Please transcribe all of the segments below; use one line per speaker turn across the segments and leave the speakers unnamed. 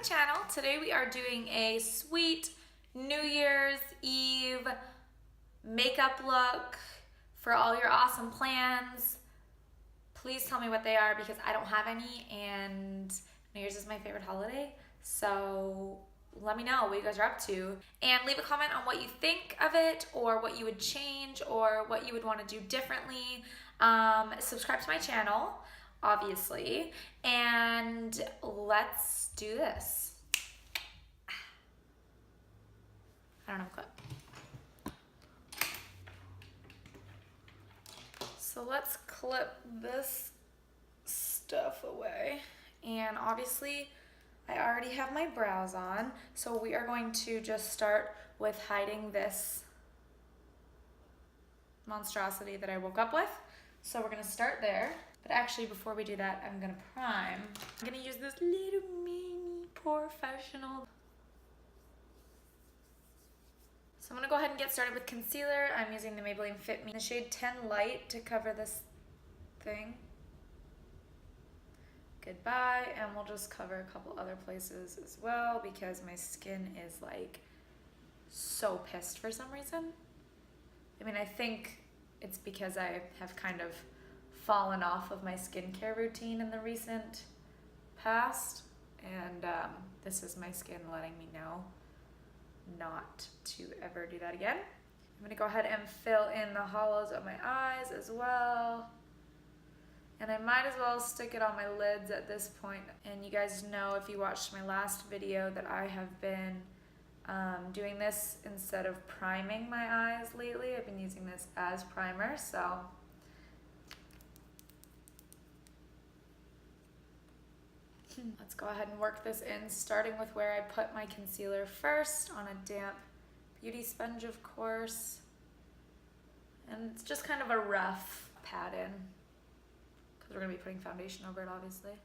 channel. Today we are doing a sweet New Year's Eve makeup look for all your awesome plans. Please tell me what they are because I don't have any, and New Year's is my favorite holiday. So let me know what you guys are up to, and leave a comment on what you think of it, or what you would change, or what you would want to do differently. Subscribe to my channel, obviously, and let's do this. I don't have a clip. So let's clip this stuff away. And obviously, I already have my brows on, so we are going to just start with hiding this monstrosity that I woke up with. So we're gonna start there. But actually, before we do that, I'm gonna prime. I'm gonna use this little mini professional. So I'm gonna go ahead and get started with concealer. I'm using the Maybelline Fit Me in the shade 10 Light to cover this thing. Goodbye, and we'll just cover a couple other places as well because my skin is like so pissed for some reason. I mean, I think it's because I have kind of fallen off of my skincare routine in the recent past, and this is my skin letting me know not to ever do that again. I'm gonna go ahead and fill in the hollows of my eyes as well. And I might as well stick it on my lids at this point. And you guys know, if you watched my last video, that I have been doing this instead of priming my eyes lately. I've been using this as primer, so. Let's go ahead and work this in, starting with where I put my concealer first, on a damp beauty sponge, of course. And it's just kind of a rough pat in, because we're gonna be putting foundation over it, obviously.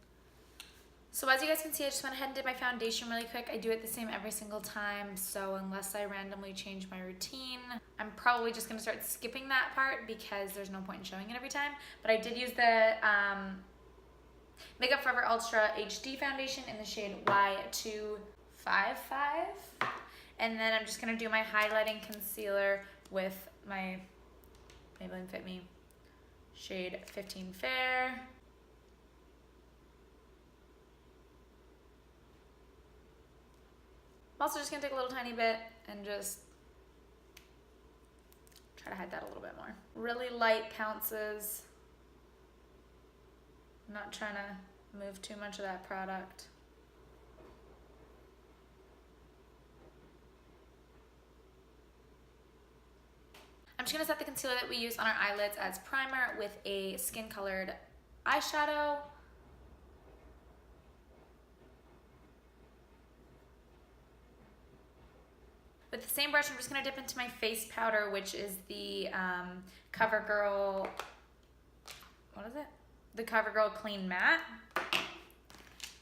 So as you guys can see, I just went ahead and did my foundation really quick. I do it the same every single time, so unless I randomly change my routine, I'm probably just gonna start skipping that part because there's no point in showing it every time. But I did use the Makeup Forever Ultra HD foundation in the shade Y255. And then I'm just gonna do my highlighting concealer with my Maybelline Fit Me shade 15 Fair. I'm also just gonna take a little tiny bit and just try to hide that a little bit more. Really light pounces. I'm not trying to move too much of that product. I'm just gonna set the concealer that we use on our eyelids as primer with a skin-colored eyeshadow. With the same brush, I'm just gonna dip into my face powder, which is the CoverGirl, what is it? The CoverGirl Clean Matte.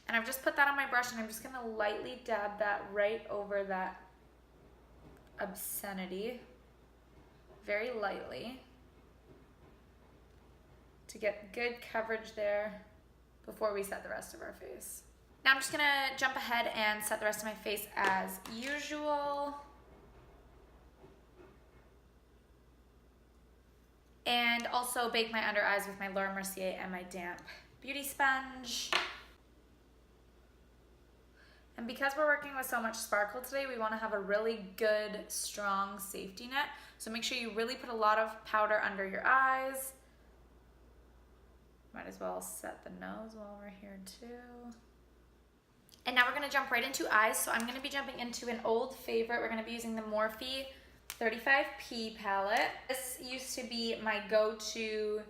And I've just put that on my brush, and I'm just gonna lightly dab that right over that obscenity. Very lightly, to get good coverage there before we set the rest of our face. Now I'm just gonna jump ahead and set the rest of my face as usual. And also bake my under eyes with my Laura Mercier and my damp beauty sponge. And because we're working with so much sparkle today, we want to have a really good, strong safety net. So make sure you really put a lot of powder under your eyes. Might as well set the nose while we're here too. And now we're going to jump right into eyes. So I'm going to be jumping into an old favorite. We're going to be using the Morphe 35P palette. This used to be my go-to.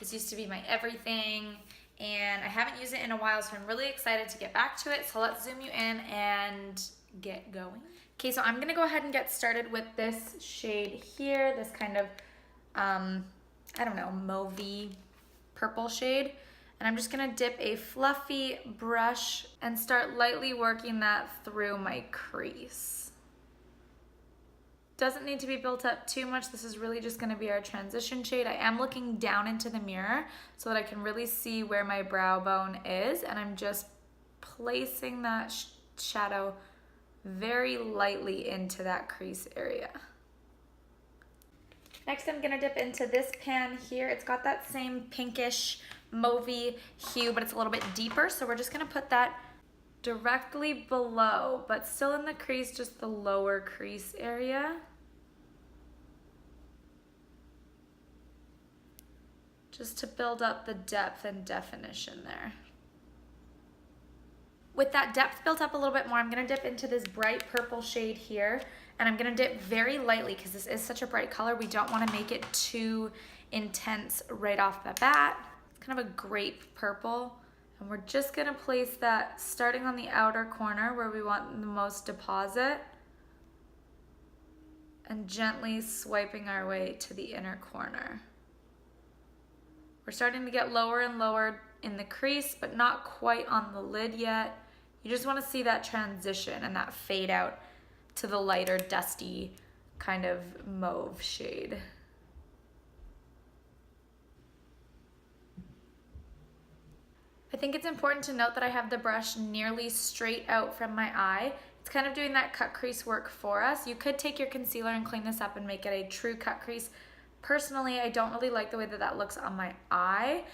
This used to be my everything. And I haven't used it in a while, so I'm really excited to get back to it. So let's zoom you in and get going. Okay, so I'm gonna go ahead and get started with this shade here, this kind of, I don't know, mauvey purple shade. And I'm just gonna dip a fluffy brush and start lightly working that through my crease. Doesn't need to be built up too much. This is really just gonna be our transition shade. I am looking down into the mirror so that I can really see where my brow bone is, and I'm just placing that shadow very lightly into that crease area. Next, I'm gonna dip into this pan here. It's got that same pinkish mauvey hue, but it's a little bit deeper. So we're just gonna put that directly below, but still in the crease, just the lower crease area. Just to build up the depth and definition there. With that depth built up a little bit more, I'm gonna dip into this bright purple shade here, and I'm gonna dip very lightly because this is such a bright color. We don't wanna make it too intense right off the bat. It's kind of a grape purple. And we're just gonna place that starting on the outer corner where we want the most deposit, and gently swiping our way to the inner corner. We're starting to get lower and lower in the crease, but not quite on the lid yet. You just wanna see that transition and that fade out to the lighter, dusty kind of mauve shade. I think it's important to note that I have the brush nearly straight out from my eye. It's kind of doing that cut crease work for us. You could take your concealer and clean this up and make it a true cut crease. Personally, I don't really like the way that that looks on my eye,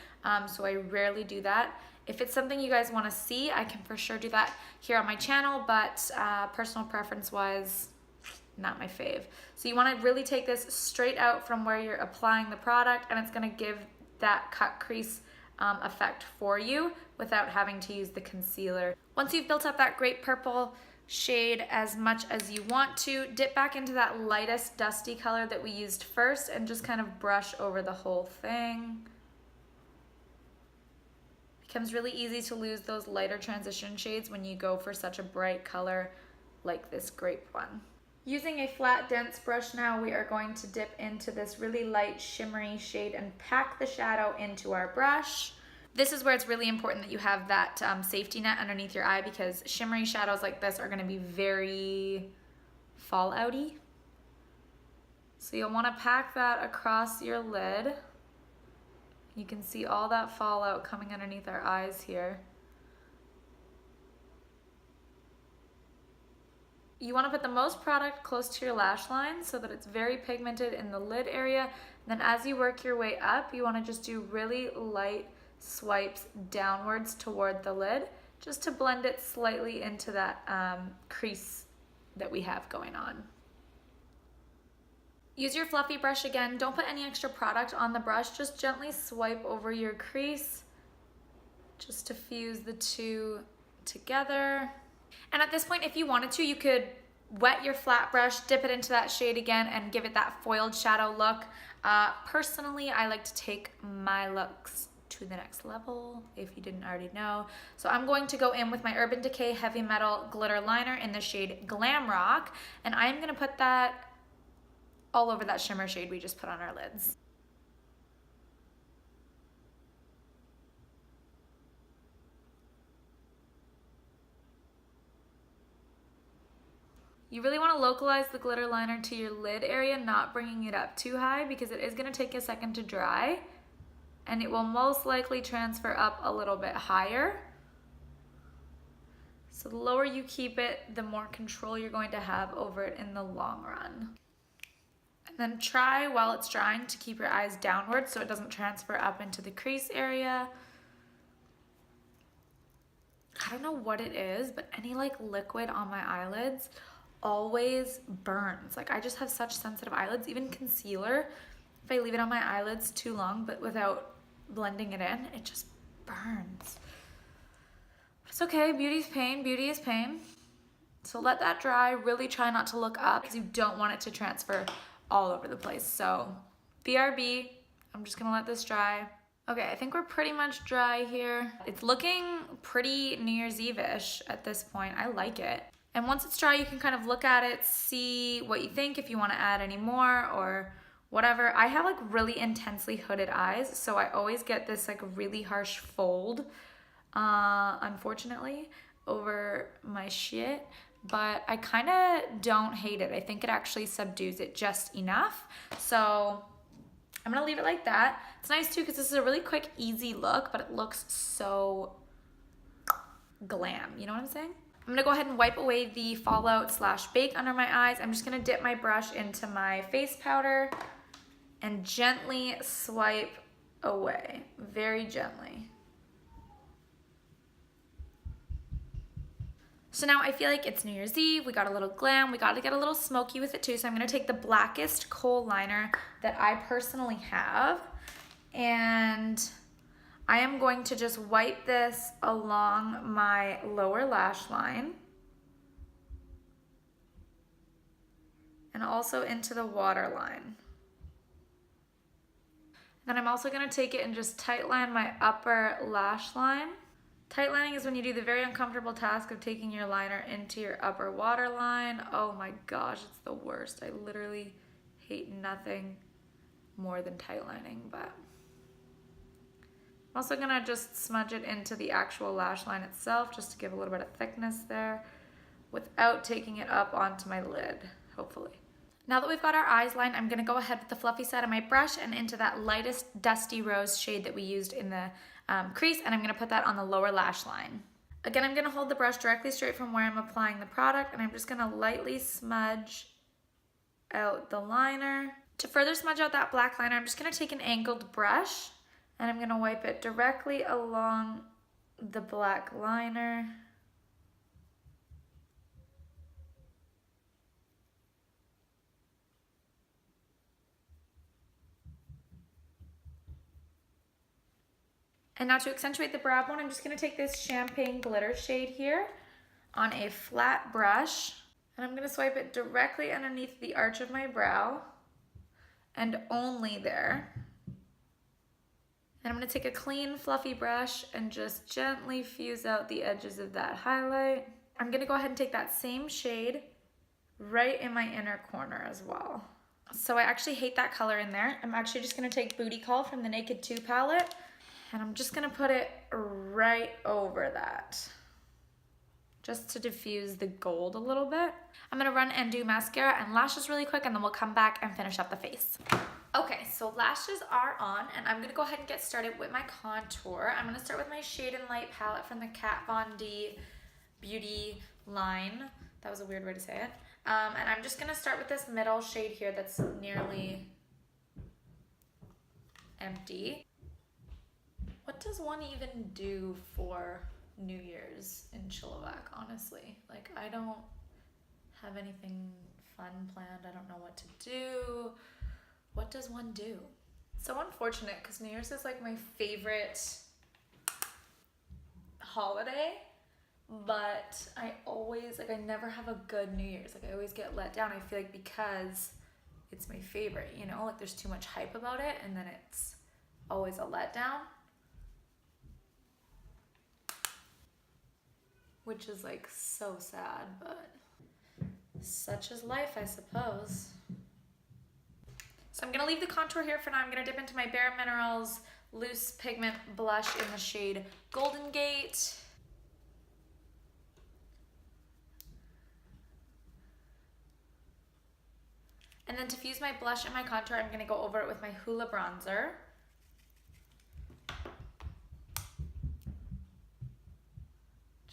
so I rarely do that. If it's something you guys want to see, I can for sure do that here on my channel, but personal preference wise, not my fave. So you want to really take this straight out from where you're applying the product, and it's going to give that cut crease effect for you without having to use the concealer. Once you've built up that great purple shade as much as you want to, dip back into that lightest dusty color that we used first and just kind of brush over the whole thing. Becomes really easy to lose those lighter transition shades when you go for such a bright color like this grape one. Using a flat dense brush now, we are going to dip into this really light shimmery shade and pack the shadow into our brush. This is where it's really important that you have that safety net underneath your eye, because shimmery shadows like this are going to be very fallouty. So you'll want to pack that across your lid. You can see all that fallout coming underneath our eyes here. You want to put the most product close to your lash line so that it's very pigmented in the lid area. And then as you work your way up, you want to just do really light swipes downwards toward the lid, just to blend it slightly into that crease that we have going on. Use your fluffy brush again. Don't put any extra product on the brush. Just gently swipe over your crease just to fuse the two together. And at this point, if you wanted to, you could wet your flat brush, dip it into that shade again, and give it that foiled shadow look. Personally, I like to take my looks to the next level, if you didn't already know. So I'm going to go in with my Urban Decay Heavy Metal Glitter Liner in the shade Glam Rock, and I'm going to put that all over that shimmer shade we just put on our lids. You really want to localize the glitter liner to your lid area, not bringing it up too high, because it is going to take a second to dry, and it will most likely transfer up a little bit higher. So the lower you keep it, the more control you're going to have over it in the long run. And then try while it's drying to keep your eyes downward so it doesn't transfer up into the crease area. I don't know what it is, but any like liquid on my eyelids always burns. Like, I just have such sensitive eyelids. Even concealer, if I leave it on my eyelids too long but without blending it in, it just burns. It's okay, beauty's pain, beauty is pain. So let that dry. Really try not to look up because you don't want it to transfer all over the place. So BRB, I'm just gonna let this dry. Okay, I think we're pretty much dry here. It's looking pretty New Year's Eve-ish at this point. I like it. And once it's dry, you can kind of look at it, see what you think, if you want to add any more or whatever. I have like really intensely hooded eyes, so I always get this like really harsh fold, unfortunately, over my shit. But I kind of don't hate it. I think it actually subdues it just enough. So I'm gonna leave it like that. It's nice too because this is a really quick, easy look, but it looks so glam. You know what I'm saying? I'm gonna go ahead and wipe away the fallout / bake under my eyes. I'm just gonna dip my brush into my face powder and gently swipe away, very gently. So now I feel like it's New Year's Eve, we got a little glam, we got to get a little smoky with it too, so I'm gonna take the blackest kohl liner that I personally have, and I am going to just wipe this along my lower lash line and also into the waterline. Then I'm also gonna take it and just tight line my upper lash line. Tight lining is when you do the very uncomfortable task of taking your liner into your upper waterline. Oh my gosh, it's the worst. I literally hate nothing more than tight lining, but I'm also gonna just smudge it into the actual lash line itself just to give a little bit of thickness there without taking it up onto my lid, hopefully. Now that we've got our eyes lined, I'm gonna go ahead with the fluffy side of my brush and into that lightest dusty rose shade that we used in the crease, and I'm gonna put that on the lower lash line. Again, I'm gonna hold the brush directly straight from where I'm applying the product, and I'm just gonna lightly smudge out the liner. To further smudge out that black liner, I'm just gonna take an angled brush and I'm gonna wipe it directly along the black liner. And now to accentuate the brow bone, I'm just gonna take this champagne glitter shade here on a flat brush, and I'm gonna swipe it directly underneath the arch of my brow, and only there. And I'm gonna take a clean, fluffy brush and just gently fuse out the edges of that highlight. I'm gonna go ahead and take that same shade right in my inner corner as well. So I actually hate that color in there. I'm actually just gonna take Booty Call from the Naked 2 palette, and I'm just gonna put it right over that, just to diffuse the gold a little bit. I'm gonna run and do mascara and lashes really quick, and then we'll come back and finish up the face. Okay, so lashes are on, and I'm gonna go ahead and get started with my contour. I'm gonna start with my Shade and Light palette from the Kat Von D Beauty line. That was a weird way to say it. And I'm just gonna start with this middle shade here that's nearly empty. What does one even do for New Year's in Chilliwack, honestly? Like, I don't have anything fun planned. I don't know what to do. What does one do? So unfortunate, because New Year's is like my favorite holiday, but I always, like, I never have a good New Year's. Like, I always get let down, I feel like, because it's my favorite, you know? Like, there's too much hype about it, and then it's always a letdown. Which is, like, so sad, but such is life, I suppose. So I'm gonna leave the contour here for now. I'm gonna dip into my Bare Minerals Loose Pigment Blush in the shade Golden Gate. And then to fuse my blush and my contour, I'm gonna go over it with my Hoola Bronzer.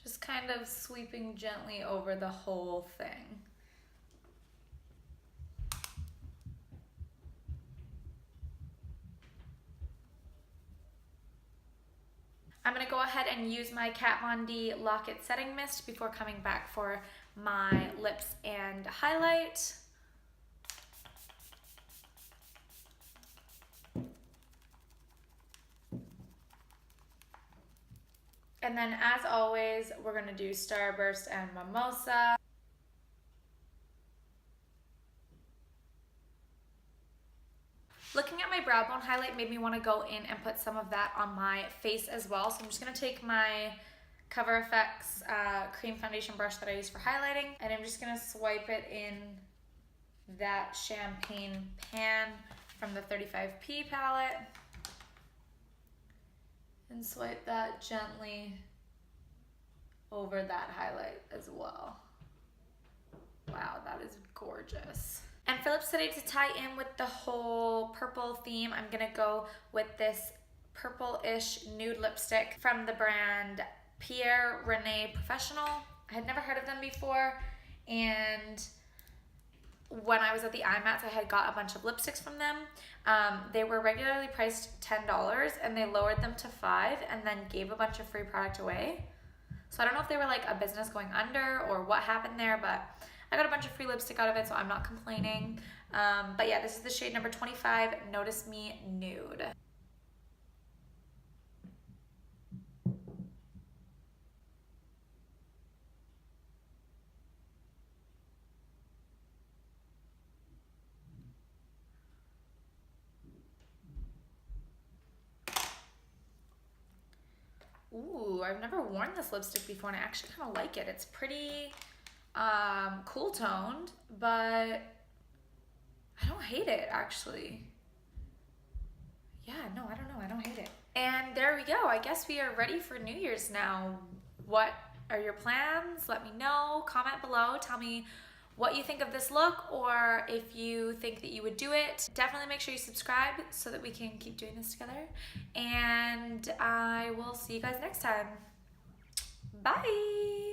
Just kind of sweeping gently over the whole thing. I'm gonna go ahead and use my Kat Von D Lock It Setting Mist before coming back for my lips and highlight. And then, as always, we're gonna do Starburst and Mimosa. Looking at my brow bone highlight made me want to go in and put some of that on my face as well. So I'm just going to take my Cover FX cream foundation brush that I use for highlighting, and I'm just going to swipe it in that champagne pan from the 35P palette and swipe that gently over that highlight as well. Wow, that is gorgeous. And for lips today, to tie in with the whole purple theme, I'm gonna go with this purple-ish nude lipstick from the brand Pierre Rene Professional. I had never heard of them before, and when I was at the IMATS, I had got a bunch of lipsticks from them. They were regularly priced $10, and they lowered them to $5 and then gave a bunch of free product away. So I don't know if they were like a business going under or what happened there, but I got a bunch of free lipstick out of it, so I'm not complaining. But yeah, this is the shade number 25, Notice Me Nude. Ooh, I've never worn this lipstick before, and I actually kind of like it. It's pretty cool toned, but I don't hate it, actually. Yeah, no, I don't know. I don't hate it. And there we go. I guess we are ready for New Year's now. What are your plans? Let me know. Comment below. Tell me what you think of this look, or if you think that you would do it. Definitely make sure you subscribe so that we can keep doing this together. And I will see you guys next time. Bye!